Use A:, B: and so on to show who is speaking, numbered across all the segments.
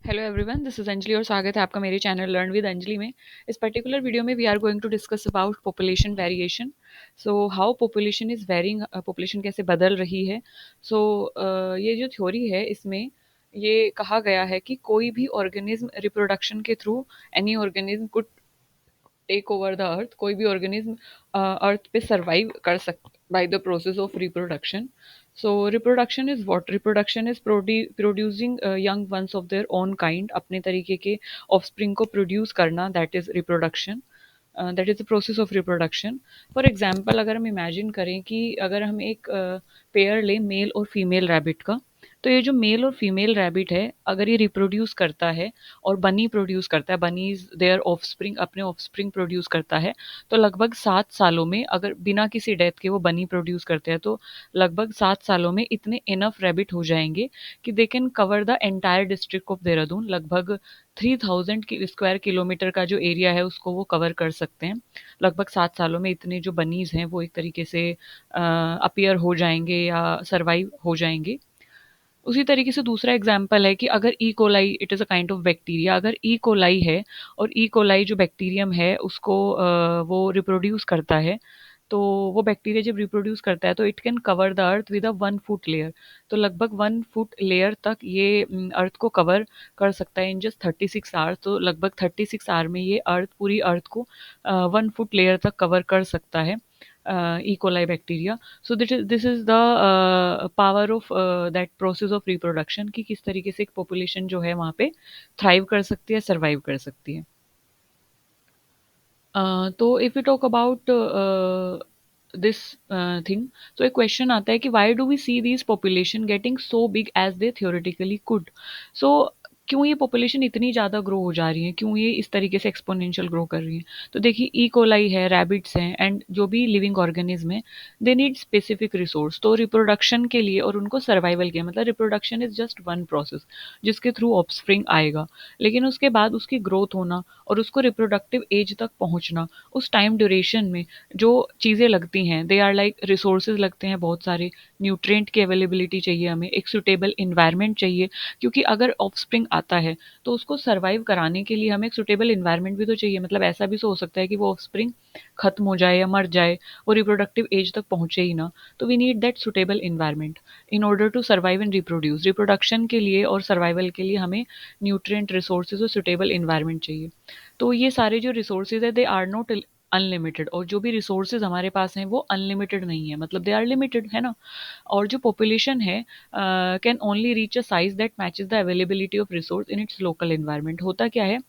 A: Hello everyone, this is Anjali और स्वागत है आपका मेरे चैनल लर्न विद अंजलि में। इस पर्टिकुलर वीडियो में we are going to discuss about population variation. So how population is varying, population कैसे बदल रही है। सो ये जो थ्योरी है इसमें ये कहा गया है कि कोई भी ऑर्गेनिज्म रिप्रोडक्शन के through any organism could take over the earth, कोई भी ऑर्गेनिज्म अर्थ पे सर्वाइव कर सकता by the process of reproduction. So reproduction is what? Reproduction is producing young ones of their own kind, अपने तरीके के offspring को प्रोड्यूस करना, that is reproduction. That is the process of reproduction. For example, अगर हम imagine करें कि अगर हम एक पेयर लें मेल और फीमेल रैबिट का, तो ये जो मेल और फीमेल रैबिट है अगर ये रिप्रोड्यूस करता है और बनी प्रोड्यूस करता है, बनी इज देयर ऑफस्प्रिंग, अपने ऑफस्प्रिंग प्रोड्यूस करता है, तो लगभग 7 सालों में, अगर बिना किसी डेथ के वो बनी प्रोड्यूस करते हैं, तो लगभग 7 सालों में इतने इनफ रैबिट हो जाएंगे कि they can cover the entire district of Dehradun. लगभग 3000 स्क्वायर किलोमीटर का जो एरिया है उसको वो कवर कर सकते हैं। लगभग 7 सालों में इतने जो बनीज हैं वो एक तरीके से अपीयर हो जाएंगे या सर्वाइव हो जाएंगे। उसी तरीके से दूसरा एग्जाम्पल है कि अगर E coli, it is a kind of bacteria, अगर ई कोलाई है और ई कोलाई जो बैक्टीरियम है उसको वो रिप्रोड्यूस करता है, तो वो बैक्टीरिया जब रिप्रोड्यूस करता है तो it can cover the earth with a 1 foot layer. तो लगभग 1 फुट लेयर तक ये अर्थ को कवर कर सकता है इन जस्ट 36 आवर्स। तो लगभग 36 आवर में ये अर्थ, पूरी अर्थ को 1 फुट लेयर तक कवर कर सकता है E. coli bacteria. So this is the power of that process of reproduction, कि किस तरीके से एक population जो है वहाँ पे थ्राइव कर सकती है, सर्वाइव कर सकती है। तो if you talk about this thing, तो एक क्वेश्चन आता है कि why do we see these population getting so big as they theoretically could. So क्यों ये पॉपुलेशन इतनी ज़्यादा ग्रो हो जा रही है, क्यों ये इस तरीके से एक्सपोनेंशियल ग्रो कर रही है। तो देखिए, ई कोलाई है, रैबिट्स हैं, एंड जो भी लिविंग ऑर्गेनिज्म है, दे नीड स्पेसिफिक रिसोर्स। तो रिप्रोडक्शन के लिए और उनको सर्वाइवल के, मतलब reproduction is just one process जिसके थ्रू ऑफस्प्रिंग आएगा, लेकिन उसके बाद उसकी ग्रोथ होना और उसको रिप्रोडक्टिव एज तक पहुंचना, उस टाइम ड्यूरेशन में जो चीज़ें लगती हैं, दे आर लाइक रिसोर्सेज लगते हैं बहुत सारे। न्यूट्रिएंट की अवेलेबिलिटी चाहिए हमें, एक सुटेबल इन्वायरमेंट चाहिए, क्योंकि अगर ऑफस्प्रिंग आता है तो उसको सर्वाइव कराने के लिए हमें एक सुटेबल इन्वायरमेंट भी तो चाहिए। मतलब ऐसा भी तो हो सकता है कि वो ऑफस्प्रिंग खत्म हो जाए या मर जाए, वो रिप्रोडक्टिव एज तक पहुंचे ही ना। तो we need that suitable environment in order to survive and reproduce. Reproduction के लिए और सर्वाइवल के लिए हमें न्यूट्रिएंट, रिसोर्सेज और सुटेबल इन्वायरमेंट चाहिए। तो ये सारे जो रिसोर्सेज है, दे आर नॉट अनलिमिटेड, और जो भी रिसोर्सेज हमारे पास हैं वो अनलिमिटेड नहीं है, मतलब दे आर लिमिटेड, है ना। और जो पॉपुलेशन है can only reach a size that matches the availability of resource in its local environment. होता क्या है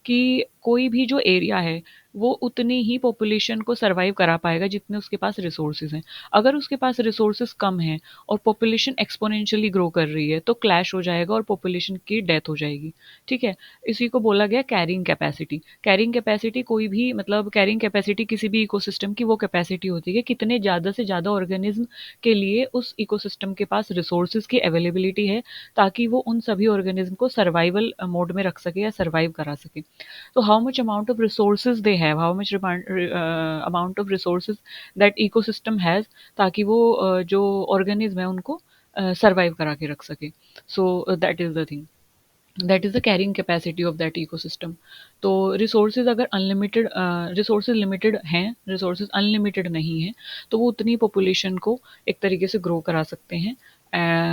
A: कि कोई भी जो एरिया है वो उतनी ही पॉपुलेशन को सर्वाइव करा पाएगा जितने उसके पास रिसोर्सेज हैं। अगर उसके पास रिसोर्सेज कम हैं और पॉपुलेशन एक्सपोनेंशियली ग्रो कर रही है, तो क्लैश हो जाएगा और पॉपुलेशन की डेथ हो जाएगी। ठीक है। इसी को बोला गया कैरिंग कैपेसिटी। कैरिंग कैपेसिटी कोई भी, मतलब कैरिंग कैपेसिटी किसी भी इकोसिस्टम की वो कैपेसिटी होती है कि कितने ज़्यादा से ज़्यादा ऑर्गेनिज्म के लिए उस इकोसिस्टम के पास रिसोर्सेज की अवेलेबिलिटी है, ताकि वो उन सभी ऑर्गेनिज्म को सर्वाइवल मोड में रख सके या सर्वाइव करा सके। So how much amount of resources they have, how much amount of resources that ecosystem has, ताकि वो जो ऑर्गेनिज्म है उनको सर्वाइव करा के रख सके। So that is the thing, that is the carrying capacity of that ecosystem. तो रिसोर्सेज अगर अनलिमिटेड, रिसोर्सेज लिमिटेड हैं, रिसोर्सेज अनलिमिटेड नहीं है, तो वो उतनी पॉपुलेशन को एक तरीके से ग्रो करा सकते हैं,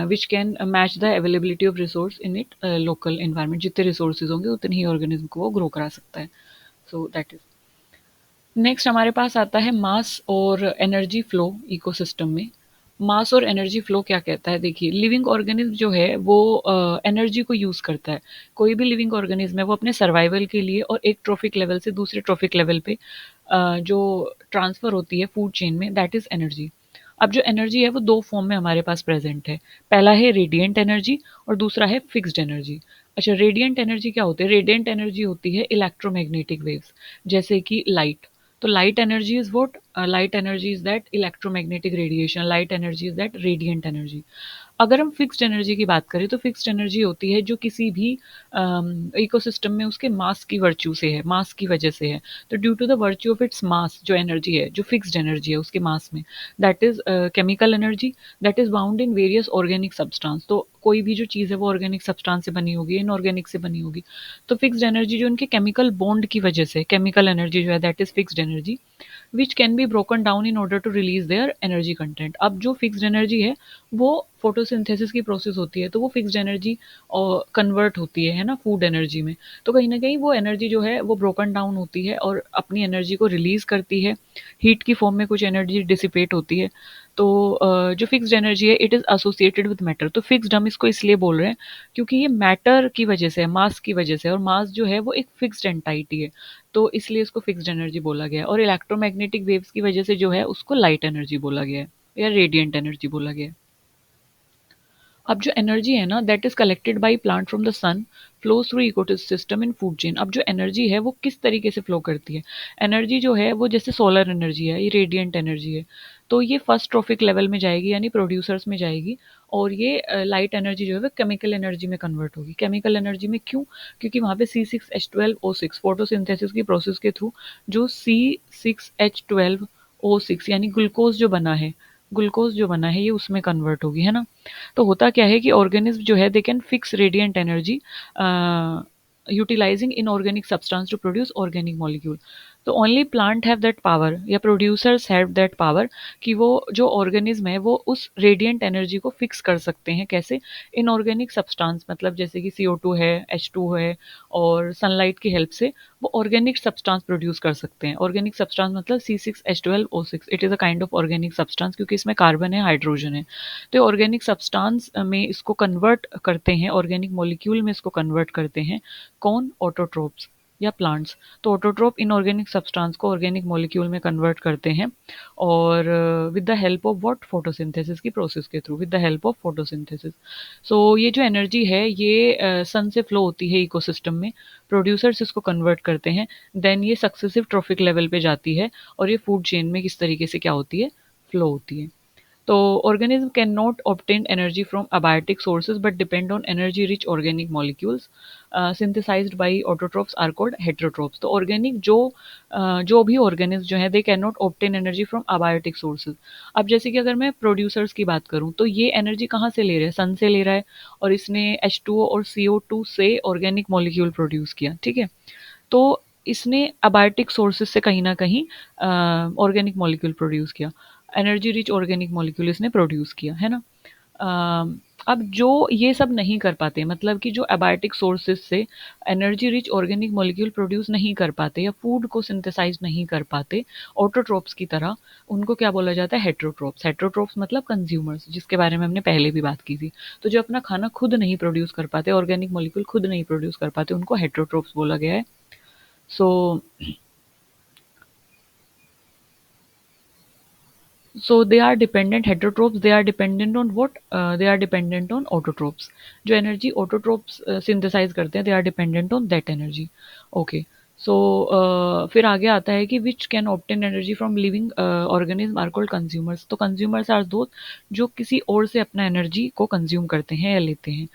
A: which can match the availability of resource in it local environment. जितने रिसोर्सेज होंगे उतनी ही ऑर्गेनिज्म को वो ग्रो करा सकता है। So that is. नेक्स्ट हमारे पास आता है मास और एनर्जी फ्लो इकोसिस्टम में। मास और एनर्जी फ्लो क्या कहता है? देखिए, लिविंग ऑर्गेनिज्म जो है वो एनर्जी को यूज़ करता है। कोई भी लिविंग ऑर्गेनिज्म है वो अपने सर्वाइवल के लिए और एक ट्रॉफिक लेवल से दूसरे ट्रॉफिक लेवल पे जो ट्रांसफ़र होती है फूड चेन में, दैट इज़ एनर्जी। अब जो एनर्जी है वो दो फॉर्म में हमारे पास प्रेजेंट है। पहला है रेडिएंट एनर्जी और दूसरा है फिक्स्ड एनर्जी। अच्छा, रेडिएंट एनर्जी क्या होती है? रेडिएंट एनर्जी होती है इलेक्ट्रोमैग्नेटिक वेव्स, जैसे कि लाइट। तो light energy is what? Light energy is that electromagnetic radiation, light energy is that radiant energy. अगर हम फिक्स्ड एनर्जी की बात करें, तो फिक्स्ड एनर्जी होती है जो किसी भी इकोसिस्टम में उसके मास की वर्च्यू से है, मास की वजह से है। तो due to the virtue of its mass, जो एनर्जी है, जो फिक्स्ड एनर्जी है उसके मास में, that is chemical energy, that is bound in various organic substance. तो कोई भी जो चीज़ है वो ऑर्गेनिक सब्सटेंस से बनी होगी, इनऑर्गेनिक से बनी होगी। तो फिक्स्ड एनर्जी जो उनके केमिकल बॉन्ड की वजह से, केमिकल एनर्जी जो है that is fixed energy, which can be broken down in order to release their energy content. अब जो फिक्स्ड एनर्जी है वो फोटोसिंथेसिस की प्रोसेस होती है, तो वो फिक्स्ड एनर्जी कन्वर्ट होती है ना, फूड एनर्जी में। तो कहीं ना कहीं वो एनर्जी जो है वो ब्रोकन डाउन होती है और अपनी एनर्जी को रिलीज करती है, हीट की फॉर्म में कुछ एनर्जी डिसिपेट होती है। तो जो फिक्स्ड एनर्जी है it is associated with matter. तो फिक्स्ड हम इसको इसलिए बोल रहे हैं क्योंकि ये मैटर की वजह से, मास की वजह से, और मास जो है वो एक फिक्स्ड एंटाइटी है, तो इसलिए इसको फिक्स्ड एनर्जी बोला गया है। और इलेक्ट्रोमैग्नेटिक वेव्स की वजह से जो है उसको लाइट एनर्जी बोला गया है या रेडिएंट एनर्जी बोला गया है। अब जो एनर्जी है ना that is collected by plant from the sun, flows through ecosystem in food chain. अब जो एनर्जी है वो किस तरीके से फ्लो करती है, एनर्जी जो है वो जैसे सोलर एनर्जी है, ये रेडिएंट एनर्जी है, तो ये फर्स्ट ट्रॉफिक लेवल में जाएगी यानी प्रोड्यूसर्स में जाएगी। और ये लाइट एनर्जी जो है वो केमिकल एनर्जी में कन्वर्ट होगी। केमिकल एनर्जी में क्यों? क्योंकि वहाँ पे C6H12O6 फोटोसिंथेसिस की प्रोसेस के थ्रू जो C6H12O6 यानी ग्लूकोज जो बना है, ग्लूकोज जो बना है ये उसमें कन्वर्ट होगी, है ना। तो होता क्या है कि ऑर्गेनिज्म जो है they can fix radiant energy utilising inorganic substance to produce organic molecule. तो only plant have that power या प्रोड्यूसर्स हैव दैट पावर कि वो जो ऑर्गेनिज्म है वो उस रेडिएंट एनर्जी को फिक्स कर सकते हैं। कैसे? इनऑर्गेनिक सब्सटेंस मतलब जैसे कि CO2 है, H2 है, और सनलाइट की हेल्प से वो ऑर्गेनिक सब्सटेंस प्रोड्यूस कर सकते हैं। ऑर्गेनिक सब्सटेंस मतलब C6H12O6 it is a kind of organic substance क्योंकि इसमें कार्बन है, हाइड्रोजन है। तो ऑर्गेनिक सब्सटेंस में इसको कन्वर्ट करते हैं, ऑर्गेनिक मॉलिक्यूल में इसको कन्वर्ट करते हैं कौन? ऑटोट्रोप्स या प्लांट्स। तो ऑटोट्रोप इनऑर्गेनिक सब्सटेंस को ऑर्गेनिक मॉलिक्यूल में कन्वर्ट करते हैं और with the help of what? Photosynthesis की प्रोसेस के through, with the help of photosynthesis. So ये जो एनर्जी है ये सन से फ्लो होती है इकोसिस्टम में, प्रोड्यूसर्स इसको कन्वर्ट करते हैं, देन ये सक्सेसिव ट्रॉफिक लेवल पे जाती है और ये फूड चेन में किस तरीके से क्या होती है? फ्लो होती है। तो organism cannot obtain energy from abiotic sources but depend on energy rich organic molecules synthesized by autotrophs are called heterotrophs। तो organic जो भी organism जो है they cannot obtain energy from abiotic sources। अब जैसे कि अगर मैं प्रोड्यूसर्स की बात करूं तो ये एनर्जी कहाँ से ले रहे हैं? सन से ले रहा है और इसने H2O और CO2 से ऑर्गेनिक मॉलिक्यूल प्रोड्यूस किया, ठीक है। तो इसने अबायोटिक सोर्सेज से कहीं ना कहीं ऑर्गेनिक मॉलिक्यूल प्रोड्यूस किया, एनर्जी रिच ऑर्गेनिक मॉलिक्यूल इसने प्रोड्यूस किया, है ना। अब जो ये सब नहीं कर पाते, मतलब कि जो अबायोटिक सोर्सेज से energy rich organic molecule produce नहीं कर पाते या फूड को सिंथेसाइज नहीं कर पाते ऑटोट्रोप्स की तरह, उनको क्या बोला जाता है? हेट्रोट्रोप्स। हेट्रोट्रोप्स मतलब कंज्यूमर्स, जिसके बारे में हमने पहले भी बात की थी। तो जो अपना खाना खुद नहीं प्रोड्यूस कर पाते, ऑर्गेनिक मॉलिक्यूल खुद नहीं प्रोड्यूस कर पाते, उनको हेट्रोट्रोप्स बोला गया है। So so they are dependent heterotrophs, they are dependent on what? They are dependent on autotrophs। जो एनर्जी ऑटोट्रोप्स सिंथेसाइज करते हैं, they are dependent on that energy. Okay. So फिर आगे आता है कि which can obtain energy from living organism are called consumers. तो consumers are दो जो किसी और से अपना एनर्जी को कंज्यूम करते हैं या लेते हैं।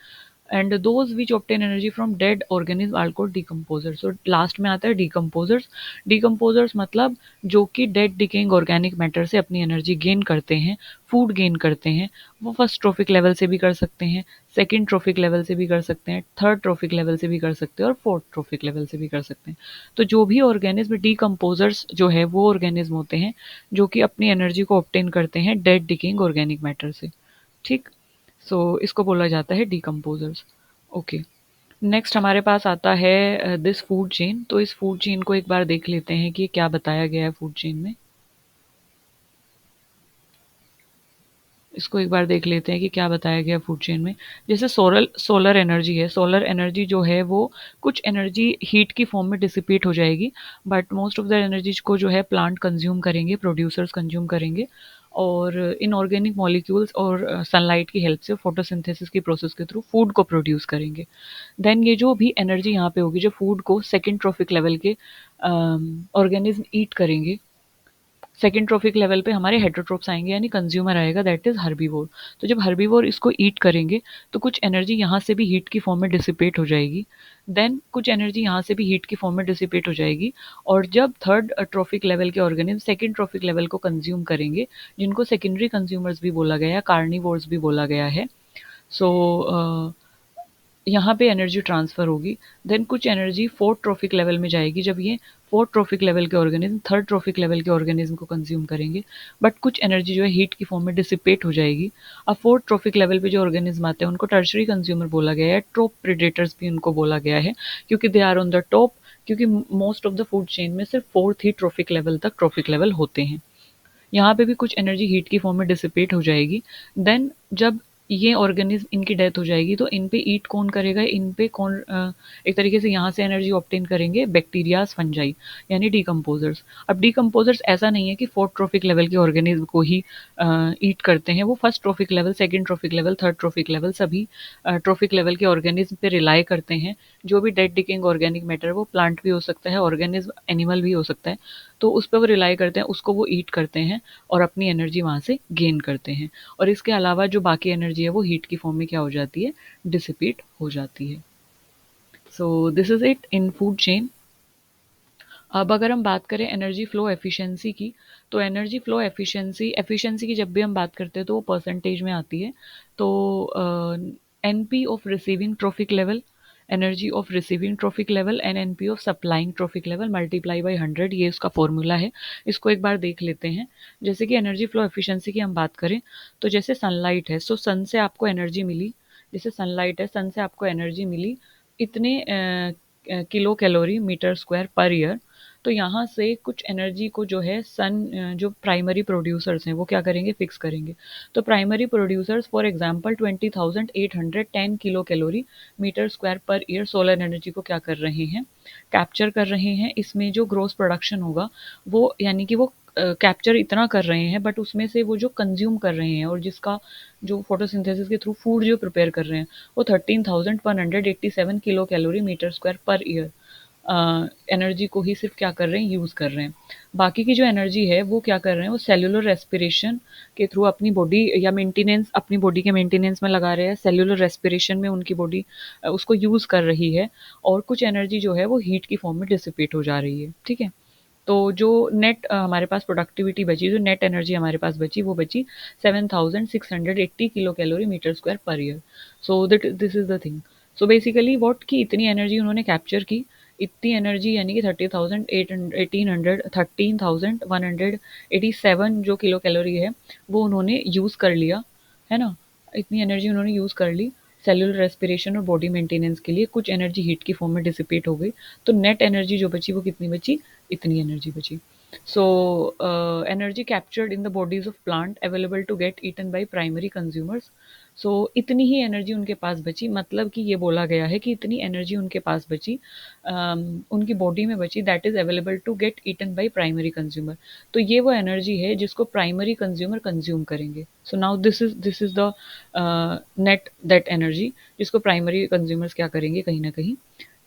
A: And those which obtain energy from dead organism are called decomposers. और लास्ट में आता है डिकम्पोजर्स। डिकम्पोजर्स मतलब जो कि डेड डिकेइंग ऑर्गेनिक मैटर से अपनी एनर्जी गेन करते हैं, फूड गेन करते हैं। वो फर्स्ट ट्रॉफिक लेवल से भी कर सकते हैं, सेकेंड ट्रॉफिक लेवल से भी कर सकते हैं, थर्ड ट्रॉफिक लेवल से भी कर सकते हैं और फोर्थ ट्रॉफिक लेवल से भी कर सकते हैं। तो जो भी ऑर्गेनिज्म डिकम्पोजर्स जो है वो ऑर्गेनिज्म होते हैं जो कि अपनी एनर्जी को ऑब्टेन करते हैं डेड डिकेइंग ऑर्गेनिक मैटर से, ठीक। सो इसको बोला जाता है डिकम्पोजर्स। ओके। नेक्स्ट हमारे पास आता है दिस फूड चेन। तो इस फूड चेन को एक बार देख लेते हैं कि क्या बताया गया है फूड चेन में। इसको एक बार देख लेते हैं कि क्या बताया गया फूड चेन में। जैसे सोलर एनर्जी है, सोलर एनर्जी जो है वो कुछ एनर्जी हीट की फॉर्म में डिसिपेट हो जाएगी, but most of the energies को जो है प्लांट कंज्यूम करेंगे, प्रोड्यूसर्स कंज्यूम करेंगे और इनऑर्गेनिक मॉलिक्यूल्स और सनलाइट की हेल्प से फोटोसिंथेसिस की प्रोसेस के थ्रू फूड को प्रोड्यूस करेंगे। देन ये जो भी एनर्जी यहाँ पे होगी जो फूड को सेकेंड ट्रॉफिक लेवल के ऑर्गेनिज्म ईट करेंगे, सेकेंड ट्रॉफिक लेवल पे हमारे हेटरोट्रोप्स आएंगे यानी कंज्यूमर आएगा दैट इज हर्बीवोर। तो जब हर्बीवोर इसको ईट करेंगे तो कुछ एनर्जी यहाँ से भी हीट की फॉर्म में डिसिपेट हो जाएगी, देन कुछ एनर्जी यहाँ से भी हीट की फॉर्म में डिसिपेट हो जाएगी। और जब थर्ड ट्रॉफिक लेवल के ऑर्गेनिज्म सेकेंड ट्रॉफिक लेवल को कंज्यूम करेंगे, जिनको सेकेंडरी कंज्यूमर्स भी बोला गया है, कार्निवोर्स भी बोला गया है, सो यहाँ पे एनर्जी ट्रांसफ़र होगी, देन कुछ एनर्जी फोर्थ ट्रॉफिक लेवल में जाएगी, जब ये फोर्थ ट्रॉफिक लेवल के ऑर्गेनिज्म थर्ड ट्रॉफिक लेवल के ऑर्गेनिज्म को कंज्यूम करेंगे, बट कुछ एनर्जी जो है हीट की फॉर्म में डिसिपेट हो जाएगी। अब फोर्थ ट्रॉफिक लेवल पे जो ऑर्गेनिज्म आते हैं उनको टर्शरी कंज्यूमर बोला गया है, टॉप प्रेडेटर्स भी उनको बोला गया है, क्योंकि they are on the top, क्योंकि most of the food chain में सिर्फ फोर्थ ही ट्रॉफिक लेवल तक ट्रॉफिक लेवल होते हैं। यहाँ पे भी कुछ एनर्जी हीट की फॉर्म में डिसिपेट हो जाएगी। देन जब ये ऑर्गेनिज्म इनकी डेथ हो जाएगी तो इन पे ईट कौन करेगा, इन पे कौन एक तरीके से यहाँ से एनर्जी ऑब्टेन करेंगे, बैक्टीरियाज, फंजाई, यानी डिकम्पोजर्स। अब डिकम्पोजर्स ऐसा नहीं है कि फोर्थ ट्रॉफिक लेवल के ऑर्गेनिज्म को ही ईट करते हैं, वो first trophic level, second trophic level, third trophic level, सभी ट्रॉफिक लेवल के ऑर्गेनिज्म पे रिलाई करते हैं। जो भी डेड डिकेइंग ऑर्गेनिक मैटर, वो प्लांट भी हो सकता है, ऑर्गेनिज्म एनिमल भी हो सकता है, तो उस पर वो रिलाई करते हैं, उसको वो ईट करते हैं और अपनी एनर्जी वहाँ से गेन करते हैं। और इसके अलावा जो बाकी एनर्जी है वो हीट की फॉर्म में क्या हो जाती है, डिसिपेट हो जाती है। सो this is it in food chain. अब अगर हम बात करें एनर्जी फ्लो एफिशिएंसी की, तो एनर्जी फ्लो एफिशिएंसी एफिशिएंसी की जब भी हम बात करते हैं तो वो परसेंटेज में आती है। तो NP of receiving trophic level, energy of receiving trophic level and NP of supplying trophic level multiply by 100, ये उसका फॉर्मूला है। इसको एक बार देख लेते हैं। जैसे कि एनर्जी फ्लो एफिशिएंसी की हम बात करें, तो जैसे सनलाइट है, सो सन से आपको एनर्जी मिली, जैसे सनलाइट है, सन से आपको एनर्जी मिली इतने kilo calorie metre square per year. तो यहाँ से कुछ एनर्जी को जो है सन, जो प्राइमरी प्रोड्यूसर्स हैं वो क्या करेंगे, फिक्स करेंगे। तो primary producers for example 20,810 kilo calorie metre square per year solar energy को क्या कर रहे हैं, कैप्चर कर रहे हैं। इसमें जो ग्रोस प्रोडक्शन होगा वो, यानी कि वो कैप्चर इतना कर रहे हैं, बट उसमें से वो जो कंज्यूम कर रहे हैं और जिसका जो फोटोसिंथेसिस के थ्रू फूड जो प्रिपेयर कर रहे हैं, वो 13,187 kilo calorie metre square per year energy को ही सिर्फ क्या कर रहे हैं, यूज़ कर रहे हैं। बाकी की जो एनर्जी है वो क्या कर रहे हैं, वो सेल्युलर रेस्पिरेशन के थ्रू अपनी बॉडी या मेंटेनेंस, अपनी बॉडी के मेंटेनेंस में लगा रहे हैं, सेल्युलर रेस्पिरेशन में उनकी बॉडी उसको यूज़ कर रही है। और कुछ एनर्जी जो है वो हीट की फॉर्म में डिसिपेट हो जा रही है, ठीक है। तो जो नेट हमारे पास प्रोडक्टिविटी बची, जो नेट एनर्जी हमारे पास बची, वो बची 7,680 kilo calorie metre square per year. So that this is the thing. So basically what, की इतनी एनर्जी उन्होंने कैप्चर की, इतनी एनर्जी यानी कि 13,187 जो किलो कैलोरी है वो उन्होंने यूज़ कर लिया, है ना। इतनी एनर्जी उन्होंने यूज़ कर ली सेल्युलर रेस्पिरेशन और बॉडी मेंटेनेंस के लिए, कुछ एनर्जी हीट की फॉर्म में डिसिपेट हो गई, तो नेट एनर्जी जो बची वो कितनी बची, इतनी एनर्जी बची। So energy captured in the bodies of plant available to get eaten by primary consumers. So इतनी ही एनर्जी उनके पास बची, मतलब कि ये बोला गया है कि इतनी एनर्जी उनके पास बची, उनकी बॉडी में बची, that is available to get eaten by primary consumer. तो ये वो एनर्जी है जिसको प्राइमरी कंज्यूमर कंज्यूम करेंगे। So now this is the net that energy जिसको प्राइमरी कंज्यूमर्स क्या करेंगे, कहीं ना कहीं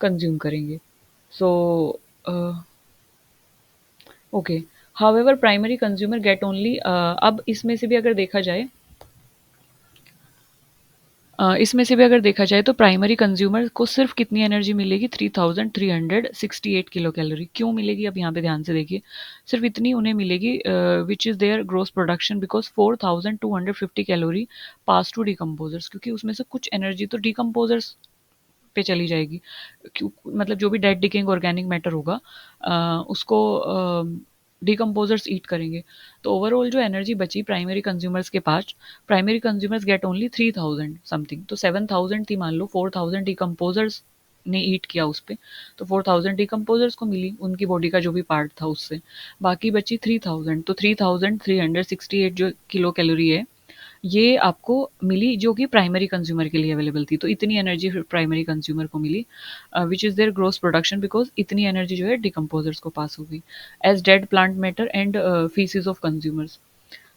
A: कंज्यूम करेंगे। So okay, however primary consumer get only, अब इसमें से भी अगर देखा जाए, इसमें से भी अगर देखा जाए तो प्राइमरी कंज्यूमर को सिर्फ कितनी एनर्जी मिलेगी, 3,368 किलो कैलोरी। क्यों मिलेगी, अब यहाँ पे ध्यान से देखिए, सिर्फ इतनी उन्हें मिलेगी which is their gross production, because 4,250 calorie pass to decomposers, क्योंकि उसमें से कुछ एनर्जी तो डिकम्पोजर्स पे चली जाएगी। क्यों, मतलब जो भी डेड डिकेइंग ऑर्गेनिक मैटर होगा उसको डिकम्पोजर्स ईट करेंगे। तो ओवरऑल जो एनर्जी बची प्राइमरी कंज्यूमर्स के पास, primary consumers get only 3,000 something, तो 7,000 थी मान लो, 4,000 डिकम्पोजर्स ने ईट किया उस पे, तो 4,000 डिकम्पोजर्स को मिली उनकी बॉडी का जो भी पार्ट था उससे, बाकी बची 3,000। तो 3,368 जो किलो कैलोरी है ये आपको मिली, जो कि प्राइमरी कंज्यूमर के लिए अवेलेबल थी। तो इतनी एनर्जी प्राइमरी कंज्यूमर को मिली which is their gross production, because इतनी एनर्जी जो है डिकम्पोजर्स को पास हो गई as dead plant matter and faeces of consumers.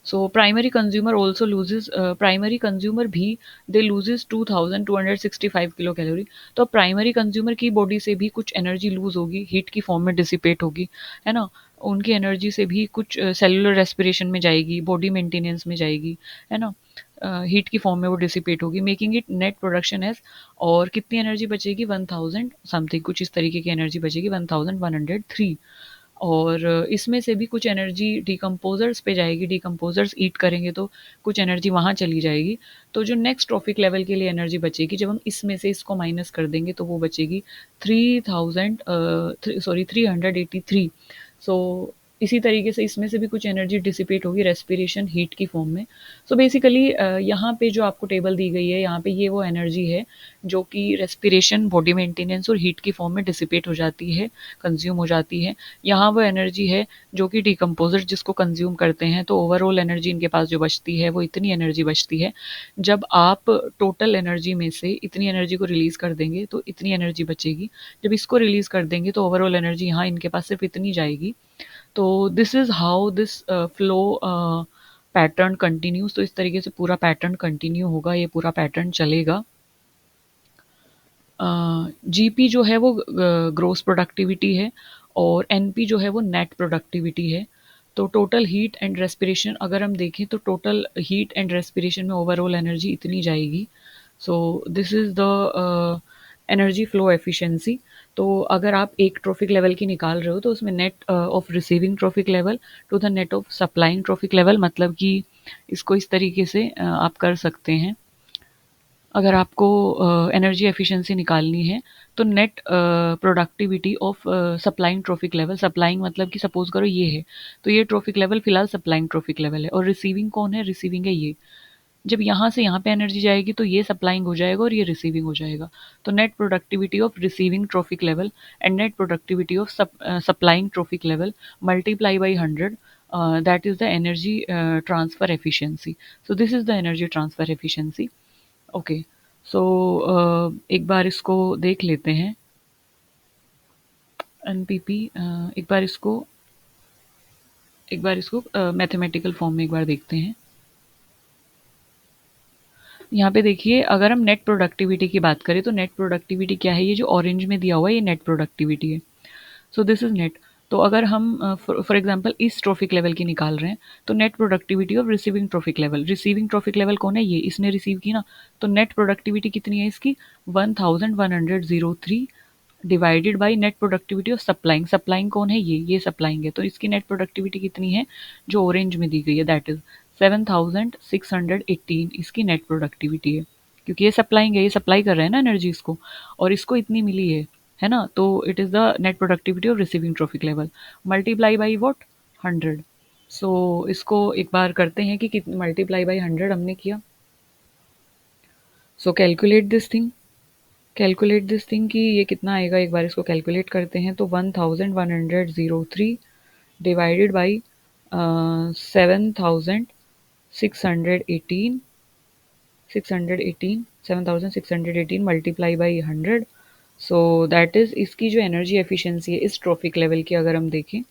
A: So primary consumer also loses, primary consumer भी दे लूजेज 2,265 किलो कैलोरी। तो प्राइमरी कंज्यूमर की बॉडी से भी कुछ एनर्जी लूज होगी, हीट की फॉर्म में डिसिपेट होगी, है ना। उनकी एनर्जी से भी कुछ सेलुलर रेस्पिरेशन में जाएगी, बॉडी मेंटेनेंस में जाएगी, है ना, हीट की फॉर्म में वो डिसिपेट होगी, making it net production as. और कितनी एनर्जी बचेगी, 1,000 समथिंग, कुछ इस तरीके की एनर्जी बचेगी, 1,103। और इसमें से भी कुछ एनर्जी डिकम्पोज़र्स पे जाएगी, डिकम्पोज़र्स ईट करेंगे तो कुछ एनर्जी वहाँ चली जाएगी। तो जो नेक्स्ट ट्रॉफिक लेवल के लिए एनर्जी बचेगी, जब हम इसमें से इसको माइनस कर देंगे तो वो बचेगी 3000 सॉरी 383। सो इसी तरीके से इसमें से भी कुछ एनर्जी डिसिपेट होगी रेस्पिरेशन हीट की फॉर्म में। सो बेसिकली यहाँ पे जो आपको टेबल दी गई है, यहाँ पे ये वो एनर्जी है जो कि रेस्पिरेशन, बॉडी मेंटेनेंस और हीट की फॉर्म में डिसिपेट हो जाती है, कंज्यूम हो जाती है। यहाँ वो एनर्जी है जो कि डिकम्पोज़र जिसको कंज्यूम करते हैं, तो ओवरऑल एनर्जी इनके पास जो बचती है वो इतनी एनर्जी बचती है। जब आप टोटल एनर्जी में से इतनी एनर्जी को रिलीज़ कर देंगे तो इतनी एनर्जी बचेगी। जब इसको रिलीज़ कर देंगे तो ओवरऑल एनर्जी यहाँ इनके पास सिर्फ इतनी जाएगी। तो this is how this flow pattern continues. तो इस तरीके से पूरा पैटर्न कंटिन्यू होगा, ये पूरा पैटर्न चलेगा। जीपी जो है वो ग्रोस प्रोडक्टिविटी है और एनपी जो है वो नेट प्रोडक्टिविटी है। तो टोटल हीट एंड रेस्पिरेशन अगर हम देखें तो टोटल हीट एंड रेस्पिरेशन में ओवरऑल एनर्जी इतनी जाएगी। सो this is the energy flow efficiency. तो अगर आप एक ट्रॉफिक लेवल की निकाल रहे हो तो उसमें net of receiving trophic level to the net of supplying trophic level, मतलब कि इसको इस तरीके से आप कर सकते हैं। अगर आपको एनर्जी एफिशिएंसी निकालनी है तो net productivity of supplying trophic level, supplying मतलब कि सपोज करो ये है, तो ये ट्रॉफिक लेवल फिलहाल सप्लाइंग ट्रॉफिक लेवल है और रिसीविंग कौन है, रिसीविंग है ये। जब यहाँ से यहाँ पे एनर्जी जाएगी तो ये सप्लाइंग हो जाएगा और ये रिसीविंग हो जाएगा। तो net productivity of receiving trophic level and net productivity of supplying trophic level multiply by 100, that is the energy transfer efficiency. So this is the energy transfer efficiency. Okay. So एक बार इसको देख लेते हैं। NPP एक बार इसको mathematical form में एक बार देखते हैं। यहाँ पे देखिए, अगर हम नेट प्रोडक्टिविटी की बात करें तो नेट प्रोडक्टिविटी क्या है, ये जो ऑरेंज में दिया हुआ है ये नेट प्रोडक्टिविटी है। सो दिस इज नेट। तो अगर हम फॉर एग्जांपल इस ट्रॉफिक लेवल की निकाल रहे हैं तो net productivity of receiving trophic level, receiving trophic level कौन है, ये इसने रिसीव की ना। तो नेट प्रोडक्टिविटी कितनी है इसकी, 1103 divided by net productivity of supplying, supplying कौन है, ये सप्लाइंग है। तो इसकी नेट प्रोडक्टिविटी कितनी है जो ऑरेंज में दी गई है, दैट इज 7618 इसकी नेट प्रोडक्टिविटी है। क्योंकि ये सप्लाइंग है, ये सप्लाई कर रहे हैं ना एनर्जी इसको, और इसको इतनी मिली है ना। तो it is the net productivity of receiving trophic level multiply by what, 100। सो इसको एक बार करते हैं कि कितनी मल्टीप्लाई बाई 100 हमने किया। सो कैलकुलेट दिस थिंग कि ये कितना आएगा, एक बार इसको कैलकुलेट करते हैं। तो 1103 divided by 7618 7618 multiply by 100। So that is इसकी जो एनर्जी एफिशिएंसी है इस ट्रॉफिक लेवल की अगर हम देखें,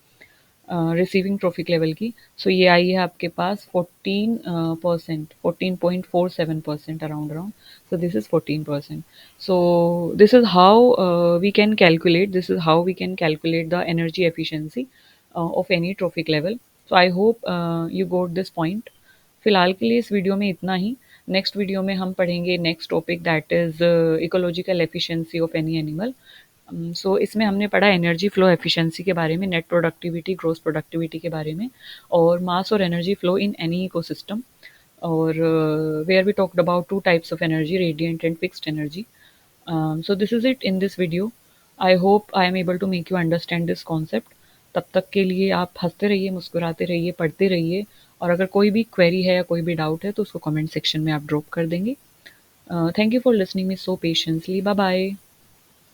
A: रिसीविंग ट्रॉफिक लेवल की, सो ये आई है आपके पास 14%, 14.47% around. So this is 14%। So this is how we can calculate, this is how we can calculate the energy efficiency of any trophic level. So I hope you got this point. फिलहाल के लिए इस video में इतना ही। Next video में हम पढ़ेंगे next topic, that is ecological efficiency of any animal. So इसमें हमने पढ़ा एनर्जी फ्लो एफिशिएंसी के बारे में, नेट प्रोडक्टिविटी, ग्रॉस प्रोडक्टिविटी के बारे में, और मास और energy flow in any ecosystem, और where we talked about two types of energy, radiant and fixed energy. So this is it in this video. I hope I am able to make you understand this concept. तब तक के लिए आप हंसते रहिए, मुस्कुराते रहिए, पढ़ते रहिए, और अगर कोई भी क्वेरी है या कोई भी डाउट है तो उसको कमेंट सेक्शन में आप ड्रॉप कर देंगे। Thank you for listening me so patiently. Bye bye.